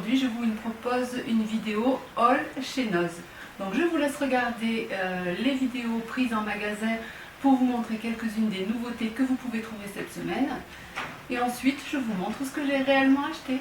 aujourd'hui je vous propose une vidéo haul chez Noz. Donc je vous laisse regarder les vidéos prises en magasin pour vous montrer quelques-unes des nouveautés que vous pouvez trouver cette semaine. Et ensuite je vous montre ce que j'ai réellement acheté.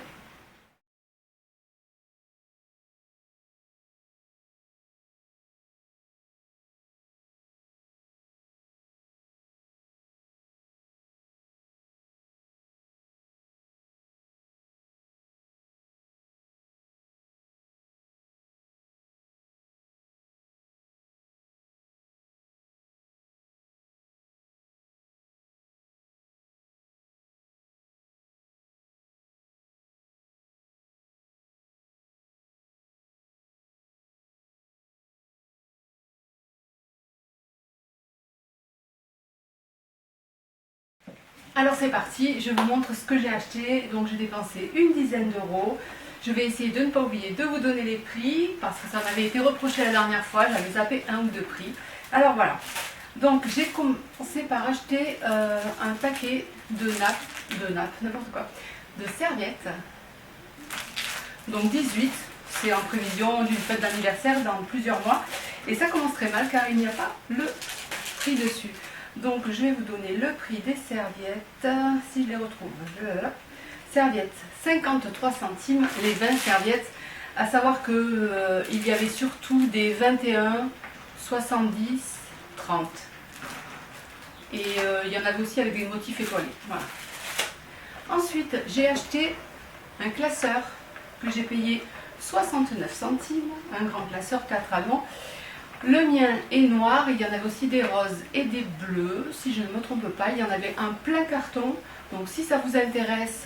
Alors c'est parti, je vous montre ce que j'ai acheté. Donc j'ai dépensé une dizaine d'euros. Je vais essayer de ne pas oublier de vous donner les prix parce que ça m'avait été reproché la dernière fois, j'avais zappé un ou deux prix. Alors voilà, donc j'ai commencé par acheter un paquet de nappes, n'importe quoi, de serviettes. Donc 18, c'est en prévision d'une fête d'anniversaire dans plusieurs mois. Et ça commence très mal car il n'y a pas le prix dessus. Donc je vais vous donner le prix des serviettes, si je les retrouve. Serviettes, 53 centimes, les 20 serviettes. À savoir que il y avait surtout des 21, 70, 30. Et il y en avait aussi avec des motifs étoilés. Voilà. Ensuite, j'ai acheté un classeur que j'ai payé 69 centimes, un grand classeur 4 allons. Le mien est noir, il y en avait aussi des roses et des bleus, si je ne me trompe pas, il y en avait un plein carton. Donc si ça vous intéresse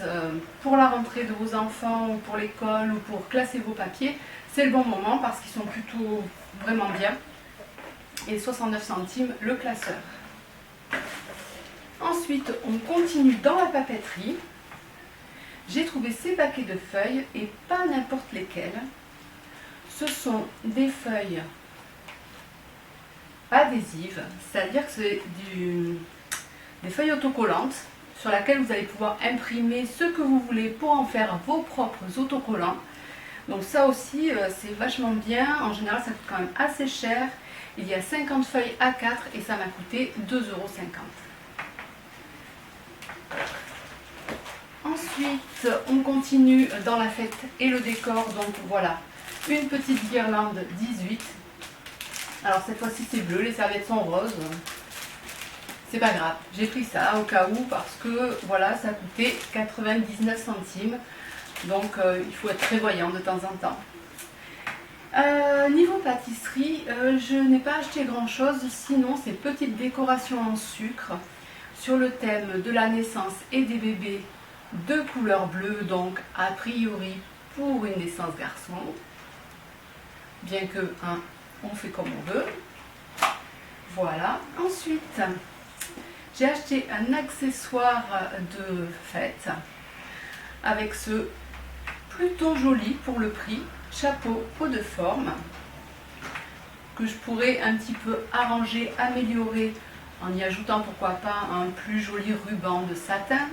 pour la rentrée de vos enfants ou pour l'école ou pour classer vos papiers, c'est le bon moment parce qu'ils sont plutôt vraiment bien. Et 69 centimes le classeur. Ensuite, on continue dans la papeterie. J'ai trouvé ces paquets de feuilles et pas n'importe lesquelles. Ce sont des feuilles adhésives, c'est-à-dire que c'est des feuilles autocollantes sur lesquelles vous allez pouvoir imprimer ce que vous voulez pour en faire vos propres autocollants. Donc ça aussi c'est vachement bien, en général ça coûte quand même assez cher. Il y a 50 feuilles A4 et ça m'a coûté 2,50 €. Ensuite on continue dans la fête et le décor, donc voilà, une petite guirlande 18. Alors cette fois-ci c'est bleu, les serviettes sont roses. C'est pas grave, j'ai pris ça au cas où parce que voilà, ça coûtait 99 centimes. Donc il faut être prévoyant de temps en temps. Niveau pâtisserie, je n'ai pas acheté grand chose, sinon ces petites décorations en sucre sur le thème de la naissance et des bébés de couleur bleue, donc a priori pour une naissance garçon. Bien que on fait comme on veut. Voilà. Ensuite, j'ai acheté un accessoire de fête avec ce plutôt joli pour le prix chapeau haut de forme que je pourrais un petit peu arranger, améliorer en y ajoutant pourquoi pas un plus joli ruban de satin.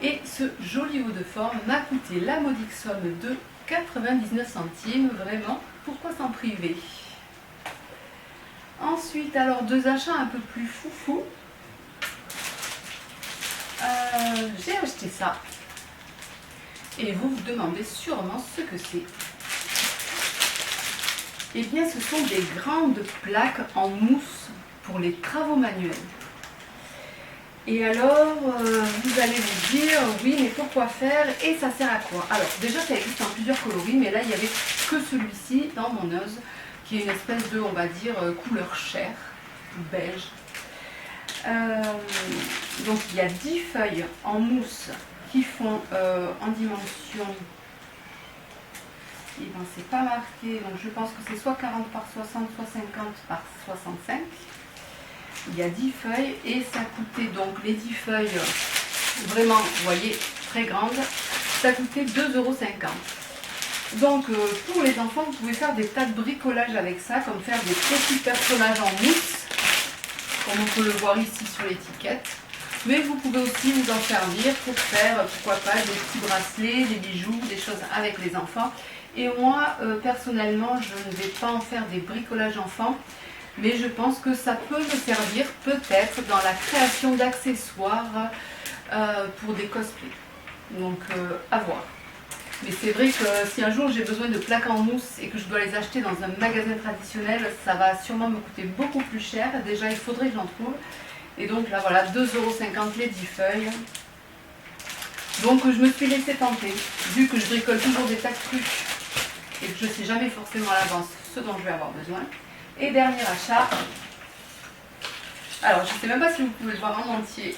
Et ce joli haut de forme m'a coûté la modique somme de 99 centimes, vraiment, pourquoi s'en priver? Ensuite, alors deux achats un peu plus foufou. J'ai acheté ça. Et vous vous demandez sûrement ce que c'est. Eh bien, ce sont des grandes plaques en mousse pour les travaux manuels. Et alors, vous allez vous dire, oui, mais pourquoi faire et ça sert à quoi? Alors, déjà, ça existe en plusieurs coloris, mais là, il n'y avait que celui-ci dans mon Noz, qui est une espèce de, on va dire, couleur chair, beige. Donc, il y a 10 feuilles en mousse qui font en dimension, et ben, c'est pas marqué, donc je pense que c'est soit 40 par 60, soit 50 par 65. Il y a 10 feuilles et ça coûtait donc les 10 feuilles vraiment, vous voyez, très grandes, ça coûtait 2,50 €. Donc pour les enfants, vous pouvez faire des tas de bricolage avec ça, comme faire des petits personnages en mousse, comme on peut le voir ici sur l'étiquette. Mais vous pouvez aussi vous en servir pour faire, pourquoi pas, des petits bracelets, des bijoux, des choses avec les enfants. Et moi, personnellement, je ne vais pas en faire des bricolages enfants, mais je pense que ça peut me servir peut-être dans la création d'accessoires pour des cosplays. Donc, à voir. Mais c'est vrai que si un jour j'ai besoin de plaques en mousse et que je dois les acheter dans un magasin traditionnel, ça va sûrement me coûter beaucoup plus cher. Déjà, il faudrait que j'en trouve. Et donc là, voilà, 2,50 € les 10 feuilles. Donc je me suis laissée tenter, vu que je bricole toujours des tas de trucs et que je ne sais jamais forcément à l'avance ce dont je vais avoir besoin. Et dernier achat. Alors, je ne sais même pas si vous pouvez le voir en entier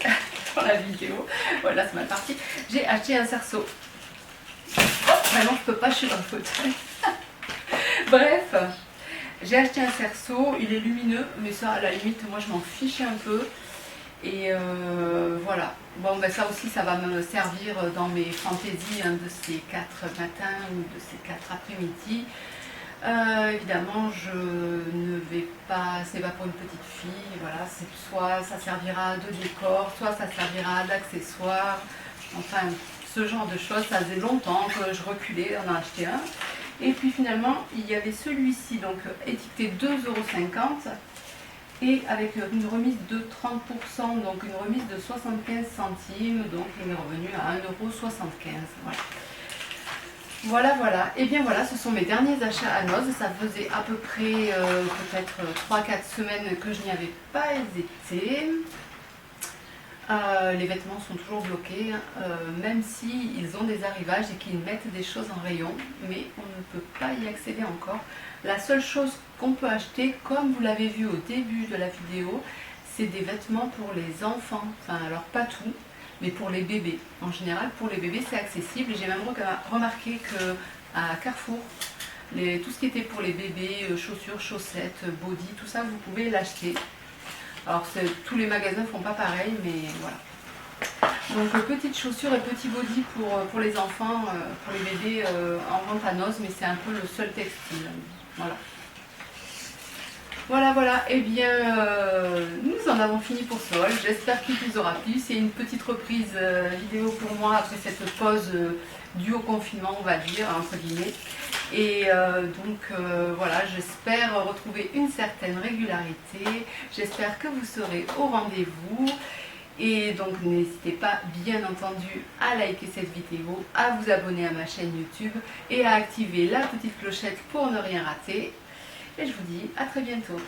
dans la vidéo. Voilà, c'est mal parti. J'ai acheté un cerceau. Maintenant, je peux pas, je suis dans le fauteuil. Bref, j'ai acheté un cerceau, il est lumineux, mais ça, à la limite, moi, je m'en fiche un peu. Et voilà. Bon, ben ça aussi, ça va me servir dans mes fantaisies de ces 4 matins ou de ces 4 après-midi. Évidemment, je ne vais pas, ce n'est pas pour une petite fille, voilà, c'est soit ça servira de décor, soit ça servira d'accessoire, enfin, ce genre de choses. Ça faisait longtemps que je reculais, on en a acheté un. Et puis finalement, il y avait celui-ci, donc étiqueté 2,50 € et avec une remise de 30%, donc une remise de 75 centimes, donc il est revenu à 1,75 €. Voilà. Voilà. Et bien voilà, ce sont mes derniers achats à Noz. Ça faisait à peu près peut-être 3-4 semaines que je n'y avais pas été. Les vêtements sont toujours bloqués, même s'ils ont des arrivages et qu'ils mettent des choses en rayon, mais on ne peut pas y accéder encore. La seule chose qu'on peut acheter, comme vous l'avez vu au début de la vidéo, c'est des vêtements pour les enfants. Enfin, alors pas tout, mais pour les bébés. En général, pour les bébés, c'est accessible. Et j'ai même remarqué qu'à Carrefour, tout ce qui était pour les bébés, chaussures, chaussettes, body, tout ça, vous pouvez l'acheter. Alors, tous les magasins ne font pas pareil, mais voilà. Donc, petites chaussures et petits body pour les enfants, pour les bébés en vente à Noz, mais c'est un peu le seul textile. Voilà. Et bien, nous en avons fini pour ce haul. J'espère qu'il vous aura plu. C'est une petite reprise vidéo pour moi après cette pause due au confinement, on va dire, entre guillemets. Et voilà, j'espère retrouver une certaine régularité. J'espère que vous serez au rendez-vous. Et donc n'hésitez pas, bien entendu, à liker cette vidéo, à vous abonner à ma chaîne YouTube et à activer la petite clochette pour ne rien rater. Et je vous dis à très bientôt.